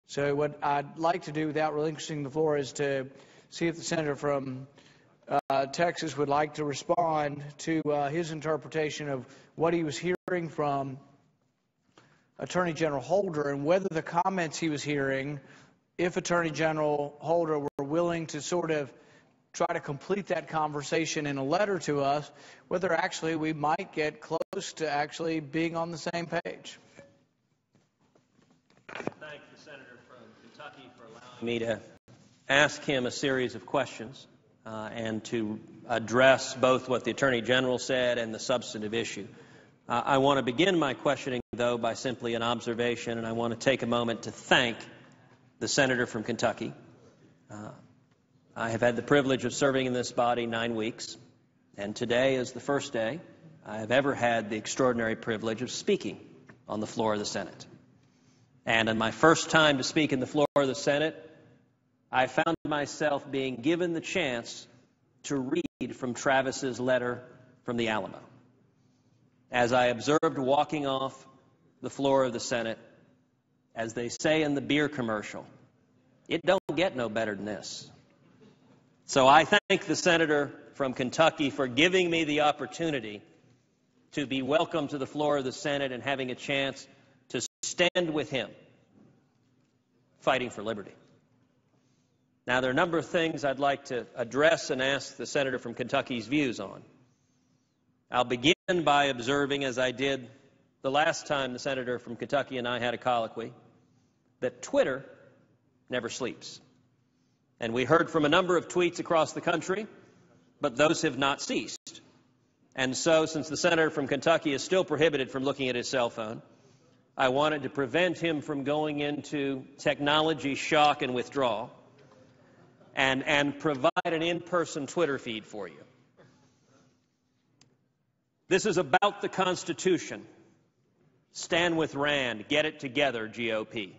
So what I'd like to do without relinquishing the floor is to see if the senator from Texas would like to respond to his interpretation of what he was hearing from Attorney General Holder and whether the comments he was hearing, if Attorney General Holder were willing to sort of try to complete that conversation in a letter to us, whether actually we might get close to actually being on the same page. Thank the senator from Kentucky for allowing me to ask him a series of questions and to address both what the Attorney General said and the substantive issue. I want to begin my questioning, though, by simply an observation, and I want to take a moment to thank the senator from Kentucky. I have had the privilege of serving in this body 9 weeks, and today is the first day I have ever had the extraordinary privilege of speaking on the floor of the Senate. And in my first time to speak in the floor of the Senate, I found myself being given the chance to read from Travis's letter from the Alamo. As I observed walking off the floor of the Senate, as they say in the beer commercial, it don't get no better than this. So I thank the senator from Kentucky for giving me the opportunity to be welcomed to the floor of the Senate and having a chance to stand with him fighting for liberty. Now, there are a number of things I'd like to address and ask the senator from Kentucky's views on. I'll begin by observing, as I did the last time the senator from Kentucky and I had a colloquy, that Twitter never sleeps. And we heard from a number of tweets across the country, but those have not ceased. And so, since the senator from Kentucky is still prohibited from looking at his cell phone, I wanted to prevent him from going into technology shock and withdrawal and provide an in-person Twitter feed for you. This is about the Constitution. Stand with Rand. Get it together, GOP.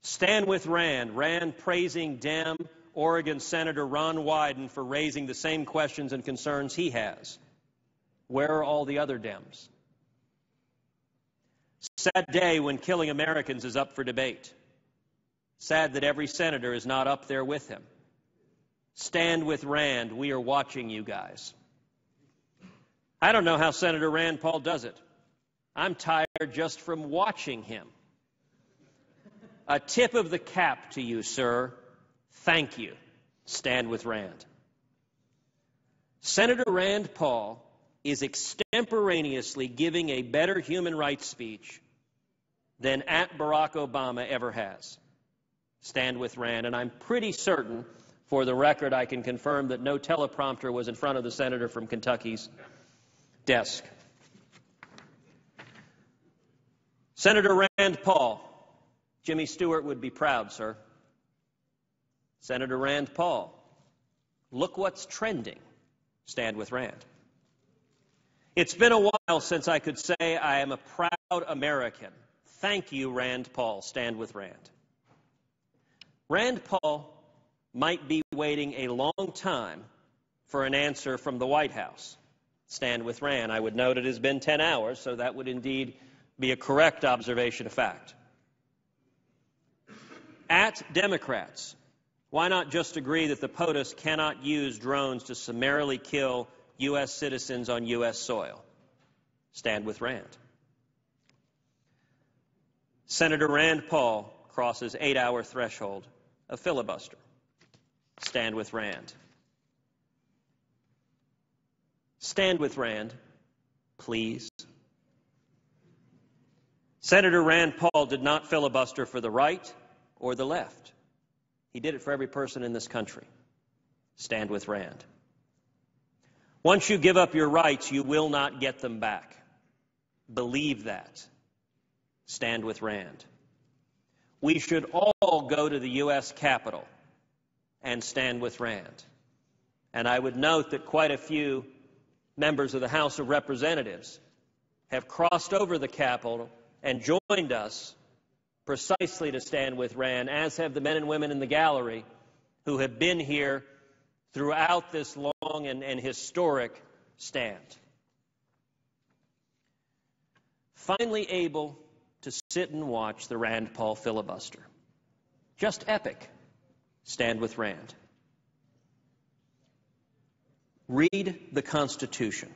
Stand with Rand. Rand praising Dem Oregon Senator Ron Wyden for raising the same questions and concerns he has. Where are all the other Dems? Sad day when killing Americans is up for debate. Sad that every senator is not up there with him. Stand with Rand. We are watching you guys. I don't know how Senator Rand Paul does it. I'm tired just from watching him. A tip of the cap to you, sir. Thank you. Stand with Rand. Senator Rand Paul is extemporaneously giving a better human rights speech than Barack Obama ever has. Stand with Rand. And I'm pretty certain, for the record, I can confirm that no teleprompter was in front of the senator from Kentucky's desk. Senator Rand Paul. Jimmy Stewart would be proud, sir. Senator Rand Paul. Look what's trending. Stand with Rand. It's been a while since I could say I am a proud American. Thank you, Rand Paul. Stand with Rand. Rand Paul might be waiting a long time for an answer from the White House. Stand with Rand. I would note it has been 10 hours, so that would indeed be a correct observation of fact. At Democrats, why not just agree that the POTUS cannot use drones to summarily kill U.S. citizens on U.S. soil? Stand with Rand. Senator Rand Paul crosses 8-hour threshold of filibuster. Stand with Rand. Stand with Rand, please. Senator Rand Paul did not filibuster for the right or the left. He did it for every person in this country. Stand with Rand. Once you give up your rights, you will not get them back. Believe that. Stand with Rand. We should all go to the U.S. Capitol and stand with Rand. And I would note that quite a few members of the House of Representatives have crossed over the Capitol and joined us precisely to stand with Rand, as have the men and women in the gallery who have been here throughout this long and historic stand. Finally able to sit and watch the Rand Paul filibuster. Just epic. Stand with Rand. Read the Constitution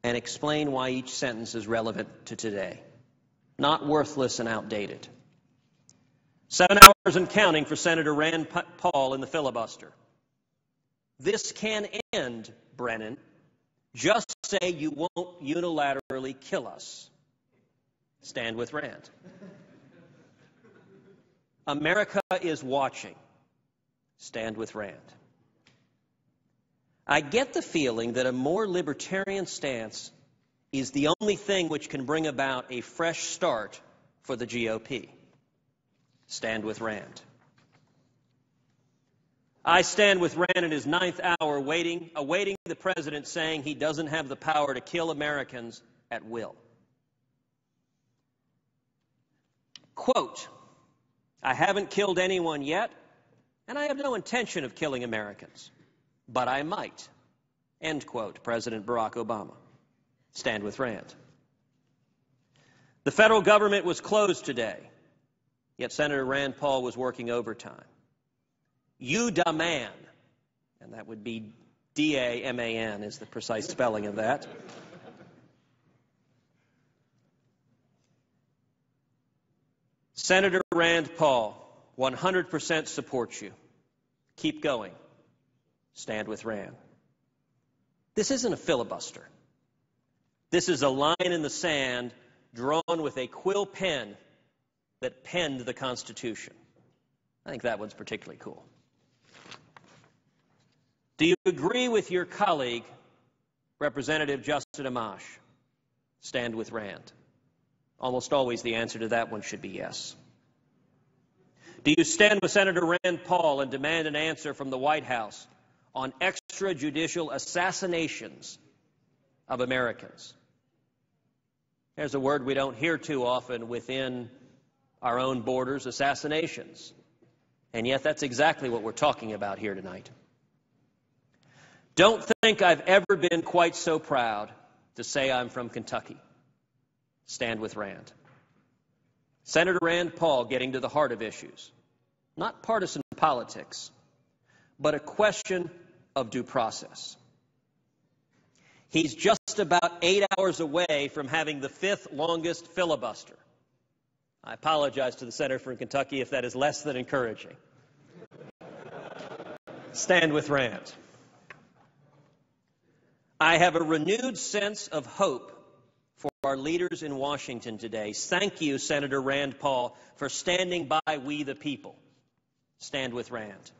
and explain why each sentence is relevant to today. Not worthless and outdated. 7 hours and counting for Senator Rand Paul in the filibuster. This can end, Brennan. Just say you won't unilaterally kill us. Stand with Rand. America is watching. Stand with Rand. I get the feeling that a more libertarian stance is the only thing which can bring about a fresh start for the GOP. Stand with Rand. I stand with Rand in his 9th hour, awaiting the president saying he doesn't have the power to kill Americans at will. Quote, I haven't killed anyone yet, and I have no intention of killing Americans, but I might. End quote, President Barack Obama. Stand with Rand. The federal government was closed today, yet Senator Rand Paul was working overtime. You demand, and that would be D-A-M-A-N is the precise spelling of that. Senator Rand Paul, 100% supports you. Keep going. Stand with Rand. This isn't a filibuster. This is a line in the sand drawn with a quill pen that penned the Constitution. I think that one's particularly cool. Do you agree with your colleague, Representative Justin Amash? Stand with Rand. Almost always the answer to that one should be yes. Do you stand with Senator Rand Paul and demand an answer from the White House on extrajudicial assassinations of Americans? There's a word we don't hear too often within our own borders, assassinations. And yet that's exactly what we're talking about here tonight. Don't think I've ever been quite so proud to say I'm from Kentucky. Stand with Rand. Senator Rand Paul getting to the heart of issues. Not partisan politics, but a question of due process. He's just about 8 hours away from having the 5th longest filibuster. I apologize to the senator from Kentucky if that is less than encouraging. Stand with Rand. I have a renewed sense of hope for our leaders in Washington today. Thank you, Senator Rand Paul, for standing by we the people. Stand with Rand.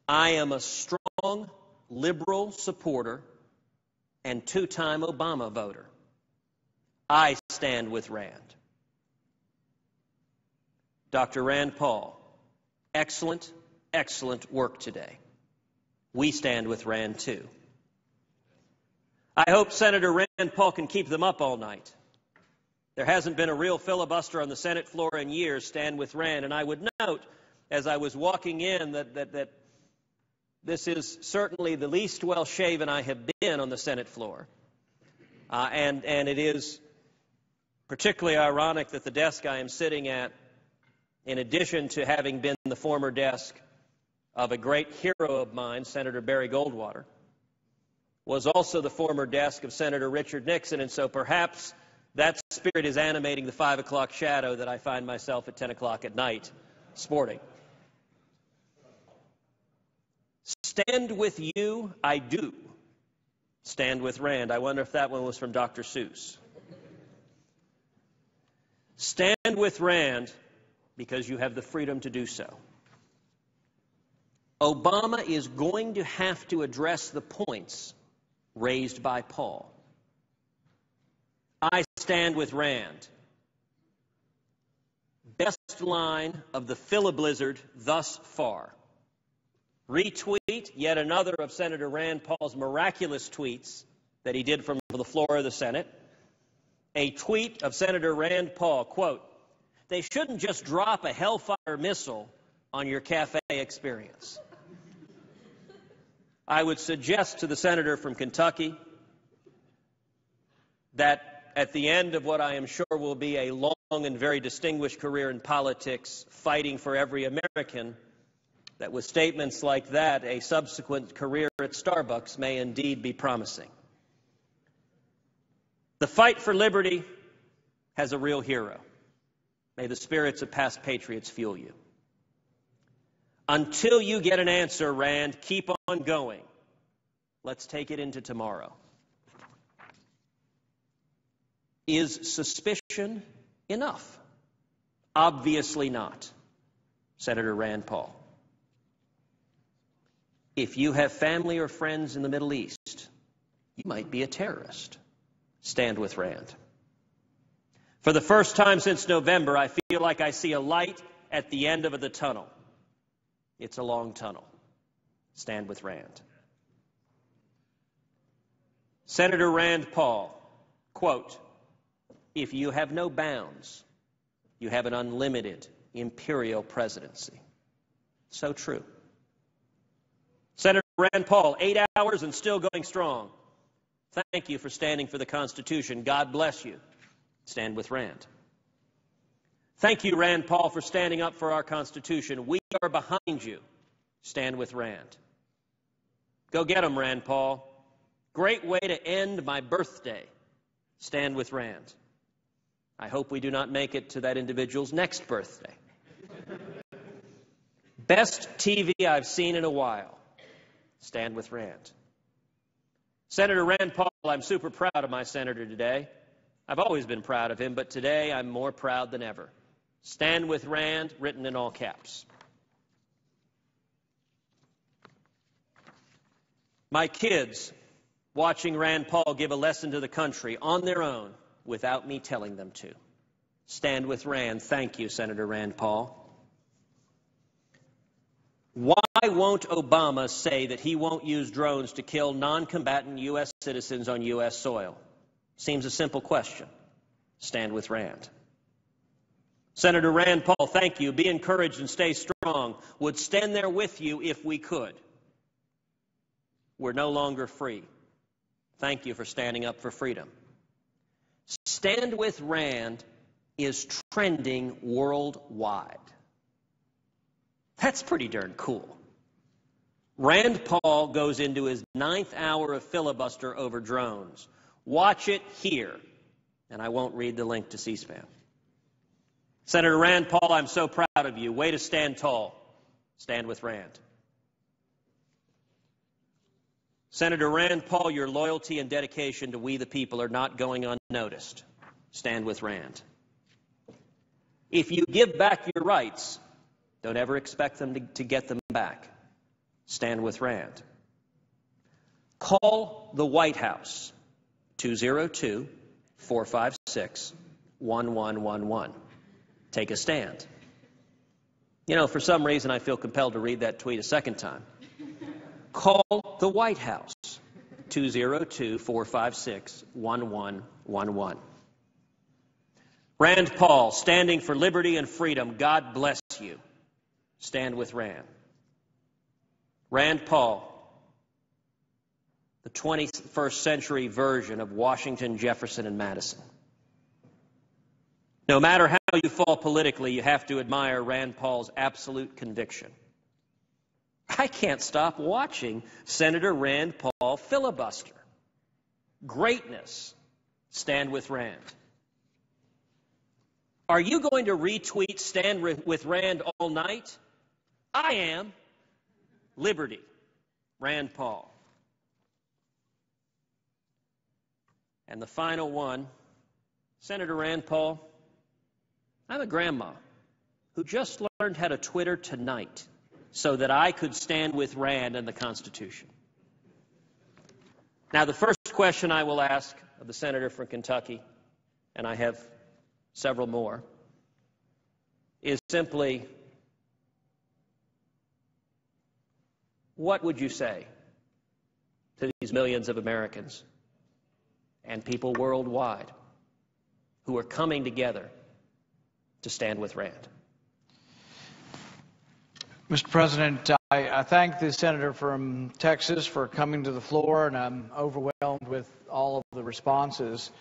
I am a strong liberal supporter and 2-time Obama voter. I stand with Rand. Dr. Rand Paul, excellent, excellent work today. We stand with Rand, too. I hope Senator Rand Paul can keep them up all night. There hasn't been a real filibuster on the Senate floor in years. Stand with Rand. And I would note, as I was walking in, that this is certainly the least well-shaven I have been on the Senate floor. And it is particularly ironic that the desk I am sitting at, in addition to having been the former desk of a great hero of mine, Senator Barry Goldwater, was also the former desk of Senator Richard Nixon, and so perhaps that spirit is animating the 5 o'clock shadow that I find myself at 10 o'clock at night sporting. Stand with you, I do. Stand with Rand. I wonder if that one was from Dr. Seuss. Stand with Rand because you have the freedom to do so. Obama is going to have to address the points raised by Paul. I stand with Rand. Best line of the filiblizzard thus far. Retweet yet another of Senator Rand Paul's miraculous tweets that he did from the floor of the Senate. A tweet of Senator Rand Paul, quote, "They shouldn't just drop a Hellfire missile on your cafe experience." I would suggest to the senator from Kentucky that at the end of what I am sure will be a long and very distinguished career in politics, fighting for every American, that with statements like that, a subsequent career at Starbucks may indeed be promising. The fight for liberty has a real hero. May the spirits of past patriots fuel you. Until you get an answer, Rand, keep on going. Let's take it into tomorrow. Is suspicion enough? Obviously not. Senator Rand Paul. If you have family or friends in the Middle East, you might be a terrorist. Stand with Rand. For the first time since November, I feel like I see a light at the end of the tunnel. It's a long tunnel. Stand with Rand. Senator Rand Paul, quote, "If you have no bounds, you have an unlimited imperial presidency." So true. Senator Rand Paul, 8 hours and still going strong. Thank you for standing for the Constitution. God bless you. Stand with Rand. Thank you, Rand Paul, for standing up for our Constitution. We are behind you. Stand with Rand. Go get 'em, Rand Paul. Great way to end my birthday. Stand with Rand. I hope we do not make it to that individual's next birthday. Best TV I've seen in a while. Stand with Rand. Senator Rand Paul, I'm super proud of my senator today. I've always been proud of him, but today I'm more proud than ever. Stand with Rand, written in all caps. My kids watching Rand Paul give a lesson to the country on their own without me telling them to. Stand with Rand. Thank you, Senator Rand Paul. Why won't Obama say that he won't use drones to kill non-combatant U.S. citizens on U.S. soil? Seems a simple question. Stand with Rand. Senator Rand Paul, thank you. Be encouraged and stay strong. Would stand there with you if we could. We're no longer free. Thank you for standing up for freedom. Stand with Rand is trending worldwide. That's pretty darn cool. Rand Paul goes into his 9th hour of filibuster over drones. Watch it here. And I won't read the link to C-SPAN. Senator Rand Paul, I'm so proud of you. Way to stand tall. Stand with Rand. Senator Rand Paul, your loyalty and dedication to we the people are not going unnoticed. Stand with Rand. If you give back your rights, don't ever expect them to get them back. Stand with Rand. Call the White House, 202-456-1111. Take a stand. You know, for some reason, I feel compelled to read that tweet a second time. Call the White House, 202-456-1111. Rand Paul, standing for liberty and freedom, God bless you. Stand with Rand. Rand Paul, the 21st century version of Washington, Jefferson, and Madison. No matter how you fall politically, you have to admire Rand Paul's absolute conviction. I can't stop watching Senator Rand Paul filibuster. Greatness. Stand with Rand. Are you going to retweet Stand with Rand all night? I am. Liberty. Rand Paul. And the final one, Senator Rand Paul, I'm a grandma who just learned how to Twitter tonight so that I could stand with Rand and the Constitution. Now, the first question I will ask of the senator from Kentucky, and I have several more, is simply, what would you say to these millions of Americans and people worldwide who are coming together to stand with Rand? Mr. President, I thank the senator from Texas for coming to the floor, and I'm overwhelmed with all of the responses.